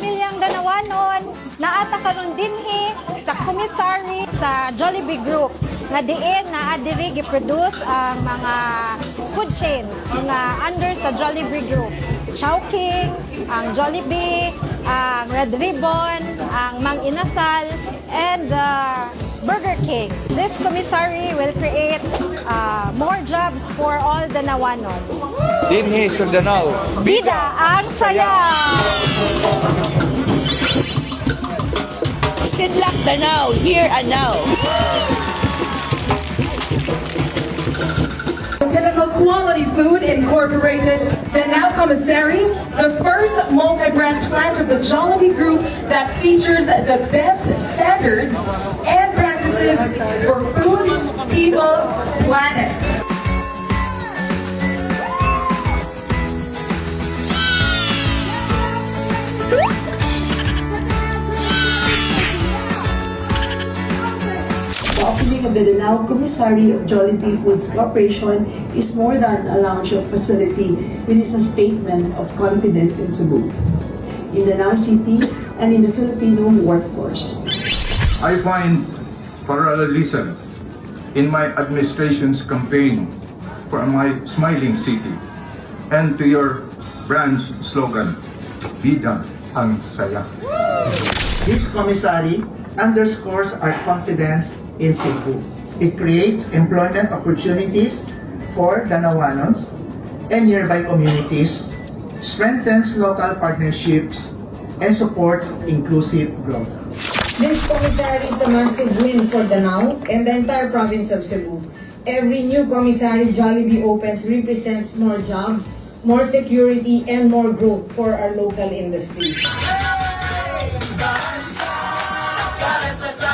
pamilyang Danawanon, naata karon dinhi sa commissary sa Jollibee Group nga diin naa diri gi-produce ang mga food chains nga under sa Jollibee Group. Chowking, ang Jollibee, ang Red Ribbon, ang Mang Inasal, and Burger King. This commissary will create more jobs for all Danawanon. Dinhi sa Danau. Bida ang saya! Sidlak Danau, here and now. Pinnacle Quality Food Incorporated, the now commissary, the first multi-brand plant of the Jollibee Group that features the best standards and practices for food, people, planet. The opening of the Danau Commissary of Jollibee Foods Corporation is more than a launch of facility. It is a statement of confidence in Cebu, in Danau City, and in the Filipino workforce. I find parallelism in my administration's campaign for my smiling city and to your brand's slogan, Bida ang Saya. This commissary underscores our confidence in Cebu. It creates employment opportunities for Danawanons and nearby communities, strengthens local partnerships, and supports inclusive growth. This commissary is a massive win for Danau and the entire province of Cebu. Every new commissary Jollibee opens represents more jobs, more security, and more growth for our local industries. Sa